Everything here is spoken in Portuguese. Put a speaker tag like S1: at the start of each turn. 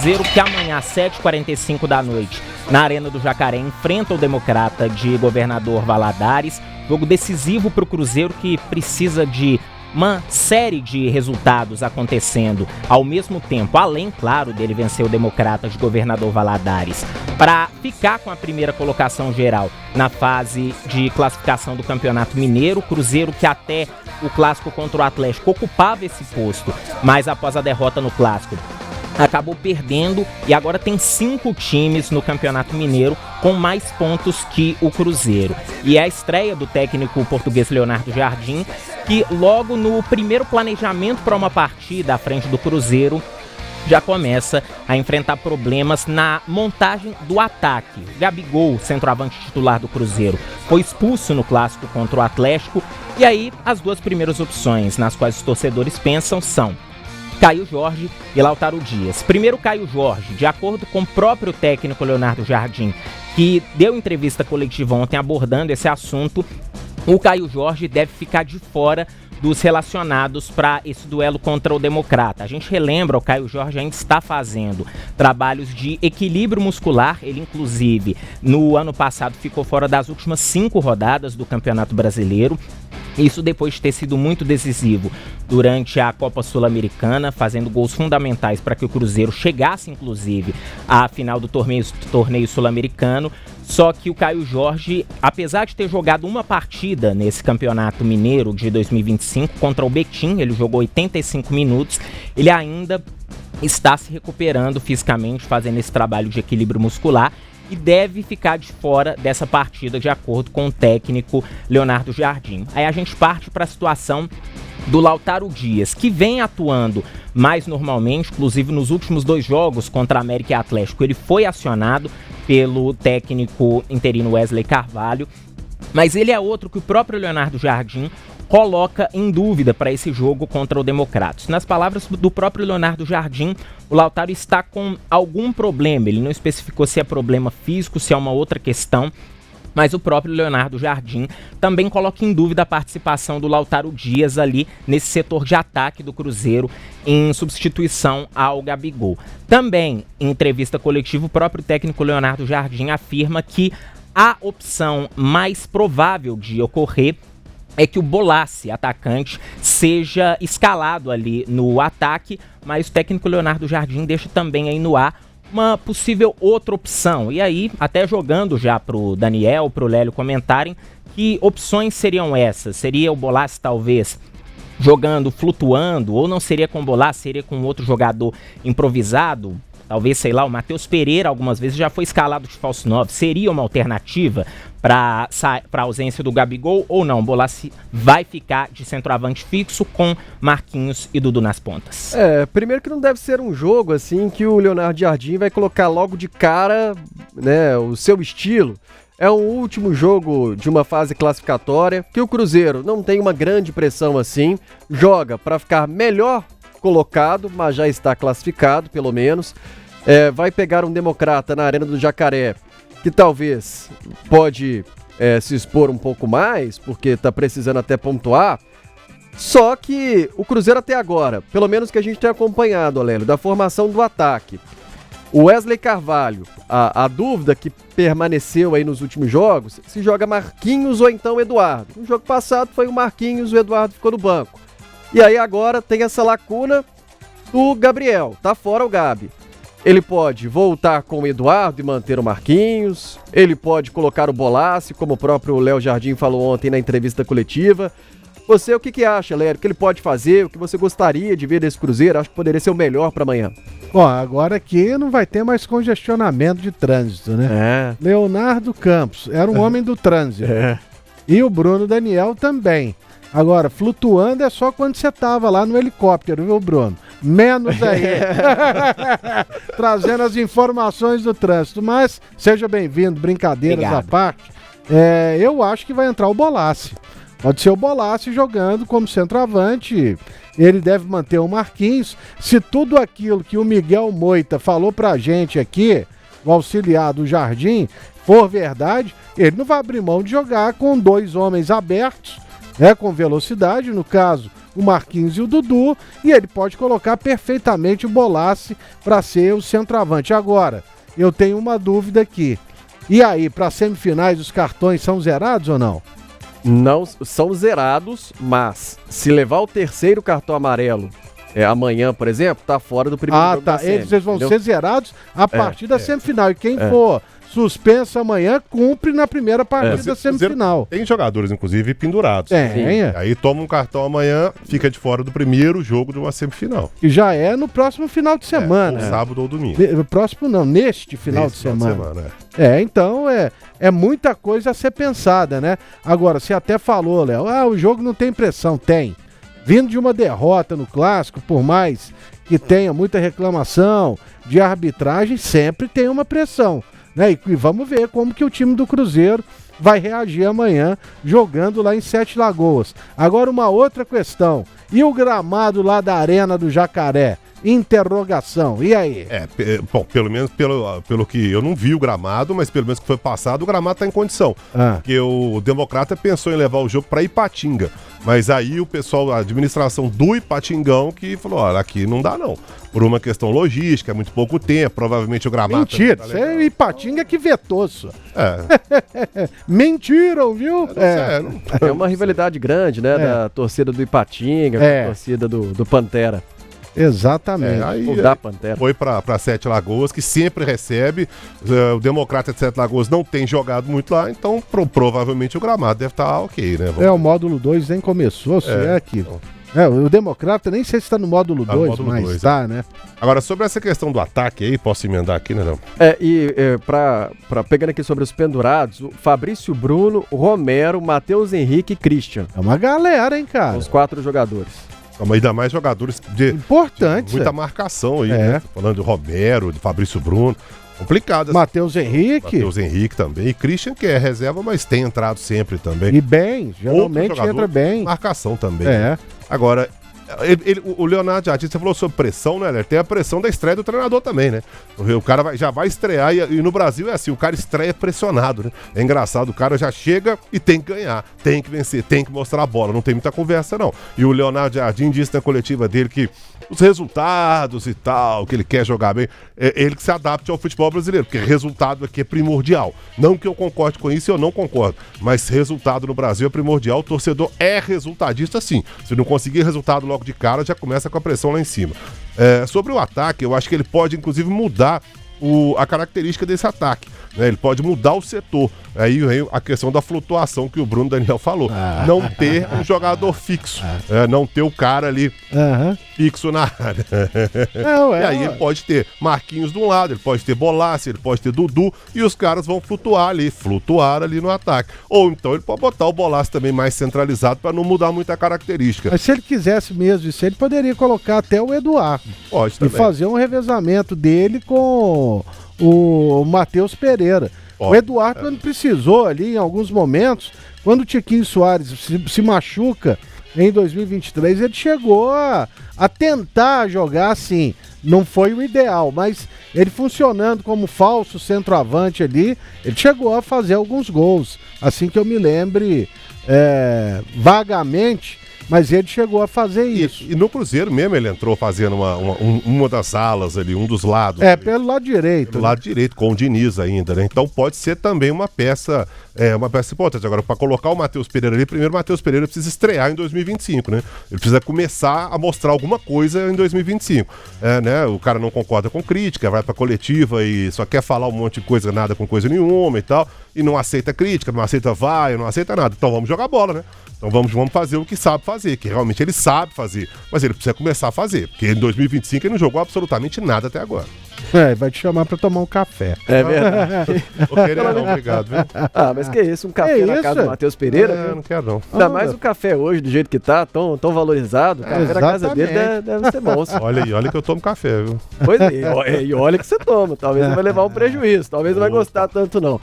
S1: Cruzeiro, que amanhã às 7h45 da noite, na Arena do Jacaré, enfrenta o Democrata de Governador Valadares. Jogo decisivo para o Cruzeiro, que precisa de uma série de resultados acontecendo ao mesmo tempo, além, claro, dele vencer o Democrata de Governador Valadares, para ficar com a primeira colocação geral na fase de classificação do Campeonato Mineiro. O Cruzeiro, que até o clássico contra o Atlético ocupava esse posto, mas após a derrota no clássico acabou perdendo e agora tem 5 times no Campeonato Mineiro com mais pontos que o Cruzeiro. E é a estreia do técnico português Leonardo Jardim, que logo no primeiro planejamento para uma partida à frente do Cruzeiro já começa a enfrentar problemas na montagem do ataque. Gabigol, centroavante titular do Cruzeiro, foi expulso no clássico contra o Atlético, e aí as duas primeiras opções nas quais os torcedores pensam são Caio Jorge e Lautaro Dias. Primeiro, Caio Jorge, de acordo com o próprio técnico Leonardo Jardim, que deu entrevista coletiva ontem abordando esse assunto, o Caio Jorge deve ficar de fora dos relacionados para esse duelo contra o Democrata. A gente relembra, o Caio Jorge ainda está fazendo trabalhos de equilíbrio muscular. Ele, inclusive, no ano passado ficou fora das últimas 5 rodadas do Campeonato Brasileiro. Isso depois de ter sido muito decisivo durante a Copa Sul-Americana, fazendo gols fundamentais para que o Cruzeiro chegasse, inclusive, à final do torneio sul-americano. Só que o Caio Jorge, apesar de ter jogado uma partida nesse Campeonato Mineiro de 2025 contra o Betim, ele jogou 85 minutos, ele ainda está se recuperando fisicamente, fazendo esse trabalho de equilíbrio muscular, e deve ficar de fora dessa partida, de acordo com o técnico Leonardo Jardim. Aí a gente parte para a situação do Lautaro Dias, que vem atuando mais normalmente, inclusive nos últimos 2 jogos contra América e Atlético. Ele foi acionado pelo técnico interino Wesley Carvalho, mas ele é outro que o próprio Leonardo Jardim coloca em dúvida para esse jogo contra o Democratas. Nas palavras do próprio Leonardo Jardim, o Lautaro está com algum problema. Ele não especificou se é problema físico, se é uma outra questão, mas o próprio Leonardo Jardim também coloca em dúvida a participação do Lautaro Dias ali nesse setor de ataque do Cruzeiro em substituição ao Gabigol. Também, em entrevista coletiva, o próprio técnico Leonardo Jardim afirma que a opção mais provável de ocorrer é que o Bolassi, atacante, seja escalado ali no ataque, mas o técnico Leonardo Jardim deixa também aí no ar uma possível outra opção. E aí, até jogando já pro Daniel, pro Lélio comentarem, que opções seriam essas? Seria o Bolassi talvez jogando, flutuando, ou não seria com o Bolassi, seria com outro jogador improvisado? Talvez, sei lá, o Matheus Pereira algumas vezes já foi escalado de falso 9. Seria uma alternativa para a ausência do Gabigol ou não? O Bolassi vai ficar de centroavante fixo com Marquinhos e Dudu nas pontas.
S2: Primeiro que não deve ser um jogo assim que o Leonardo Jardim vai colocar logo de cara, né, o seu estilo. É um último jogo de uma fase classificatória que o Cruzeiro não tem uma grande pressão assim, joga para ficar melhor colocado, mas já está classificado pelo menos. Vai pegar um Democrata na Arena do Jacaré, que talvez pode se expor um pouco mais, porque está precisando até pontuar. Só que o Cruzeiro até agora, pelo menos que a gente tem acompanhado, Aurélio, da formação do ataque, o Wesley Carvalho, a dúvida que permaneceu aí nos últimos jogos, se joga Marquinhos ou então Eduardo. No jogo passado foi o Marquinhos, o Eduardo ficou no banco. E aí agora tem essa lacuna do Gabriel, tá fora o Gabi. Ele pode voltar com o Eduardo e manter o Marquinhos, ele pode colocar o Bolassi, como o próprio Léo Jardim falou ontem na entrevista coletiva. Você, o que acha, Léo? O que ele pode fazer? O que você gostaria de ver desse Cruzeiro? Acho que poderia ser o melhor para amanhã.
S3: Bom, agora aqui não vai ter mais congestionamento de trânsito, né? Leonardo Campos era um homem do trânsito. E o Bruno Daniel também. Agora, flutuando é só quando você tava lá no helicóptero, viu, Bruno? Menos aí. Trazendo as informações do trânsito. Mas seja bem-vindo, brincadeiras à parte. Eu acho que vai entrar o Bolassi. Pode ser o Bolassi jogando como centroavante. Ele deve manter o Marquinhos. Se tudo aquilo que o Miguel Moita falou pra gente aqui, o auxiliar do Jardim, for verdade, ele não vai abrir mão de jogar com 2 homens abertos, com velocidade, no caso, o Marquinhos e o Dudu, e ele pode colocar perfeitamente o Bolassi para ser o centroavante. Agora, eu tenho uma dúvida aqui. E aí, para semifinais, os cartões são zerados ou não?
S2: Não, são zerados, mas se levar o terceiro cartão amarelo amanhã, por exemplo, tá fora do primeiro jogo da semi,
S3: eles vão ser zerados a partir da semifinal. E quem for suspenso amanhã, cumpre na primeira partida da semifinal.
S4: Tem jogadores, inclusive, pendurados. Aí toma um cartão amanhã, fica de fora do primeiro jogo de uma semifinal.
S3: Que já é no próximo final de semana.
S4: Ou sábado ou domingo.
S3: Próximo não, neste final de semana. Então é muita coisa a ser pensada, né? Agora, você até falou, Léo, o jogo não tem pressão. Tem. Vindo de uma derrota no Clássico, por mais que tenha muita reclamação de arbitragem, sempre tem uma pressão. Né? E vamos ver como que o time do Cruzeiro vai reagir amanhã jogando lá em Sete Lagoas. Agora uma outra questão, e o gramado lá da Arena do Jacaré? Interrogação, e aí?
S4: Bom, pelo menos pelo que eu não vi o gramado, mas pelo menos que foi passado, o gramado tá em condição. Porque o Democrata pensou em levar o jogo para Ipatinga, mas aí o pessoal, a administração do Ipatingão, que falou, olha, aqui não dá não, por uma questão logística, é muito pouco tempo, provavelmente o gramado...
S3: Mentira, isso é Ipatinga que vetou isso. Mentiram, viu?
S2: É uma rivalidade grande, né, da torcida do Ipatinga com a torcida do Pantera.
S3: Exatamente.
S4: Aí
S2: da Pantera.
S4: Foi para Sete Lagoas, que sempre recebe. O Democrata de Sete Lagoas não tem jogado muito lá, então provavelmente o gramado deve estar ok, né?
S3: O módulo 2 nem começou, se é aquilo. O Democrata nem sei se está no módulo 2, mas está, né?
S4: Agora, sobre essa questão do ataque aí, posso emendar aqui, né, não?
S2: Pegando aqui sobre os pendurados, o Fabrício Bruno, Romero, Matheus Henrique e Christian.
S3: É uma galera, hein, cara?
S2: Os 4 jogadores.
S4: Ainda mais jogadores de muita marcação aí, né? Falando do Romero, do Fabrício Bruno. Complicado.
S3: Matheus Henrique
S4: também. E Christian, que é reserva, mas tem entrado sempre também.
S3: E bem, geralmente entra bem.
S4: Marcação também. Né? Agora, o Leonardo Jardim, você falou sobre pressão, né, Léo? Tem a pressão da estreia do treinador também, né? O cara já vai estrear e no Brasil é assim, o cara estreia pressionado, né? É engraçado, o cara já chega e tem que ganhar, tem que vencer, tem que mostrar a bola, não tem muita conversa não. E o Leonardo Jardim disse na coletiva dele que os resultados e tal, que ele quer jogar bem, é ele que se adapte ao futebol brasileiro, porque resultado aqui é primordial. Não que eu concorde com isso, eu não concordo, mas resultado no Brasil é primordial, o torcedor é resultadista sim. Se não conseguir resultado logo de cara, já começa com a pressão lá em cima. Sobre o ataque, eu acho que ele pode inclusive mudar a característica desse ataque, né? Ele pode mudar o setor. Aí vem a questão da flutuação que o Bruno Daniel falou. Não ter um jogador fixo, não ter o cara ali fixo na área. E aí ele pode ter Marquinhos de um lado, ele pode ter Bolassi, ele pode ter Dudu, e os caras vão flutuar ali no ataque. Ou então ele pode botar o Bolassi também mais centralizado para não mudar muita característica.
S3: Mas se ele quisesse mesmo isso, ele poderia colocar até o Eduardo.
S4: Pode também.
S3: E fazer um revezamento dele com o Matheus Pereira. O Eduardo, quando precisou ali, em alguns momentos, quando o Tiquinho Soares se machuca em 2023, ele chegou a tentar jogar assim. Não foi o ideal, mas ele funcionando como falso centroavante ali, ele chegou a fazer alguns gols. Assim que eu me lembre vagamente, mas ele chegou a fazer isso.
S4: E no Cruzeiro mesmo ele entrou fazendo uma das alas ali, um dos lados.
S3: Pelo lado direito.
S4: Pelo lado direito, com o Diniz ainda, né? Então pode ser também uma peça importante. Agora, para colocar o Matheus Pereira ali, primeiro o Matheus Pereira precisa estrear em 2025, né? Ele precisa começar a mostrar alguma coisa em 2025. Né? O cara não concorda com crítica, vai pra coletiva e só quer falar um monte de coisa, nada com coisa nenhuma e tal, e não aceita crítica, não aceita não aceita nada. Então vamos jogar bola, né? Então vamos fazer o que sabe fazer, que realmente ele sabe fazer, mas ele precisa começar a fazer, porque em 2025 ele não jogou absolutamente nada até agora.
S3: Vai te chamar pra tomar um café.
S2: É verdade.
S4: Obrigado, viu?
S2: Mas que isso, um café na casa do Matheus Pereira?
S4: Não quero não.
S2: Ainda mais o café hoje, do jeito que tá, tão valorizado, o café na casa dele deve ser bom.
S4: Olha que eu tomo café, viu?
S2: Pois é, e olha que você toma, talvez você vai levar um prejuízo, talvez não vai gostar tanto não.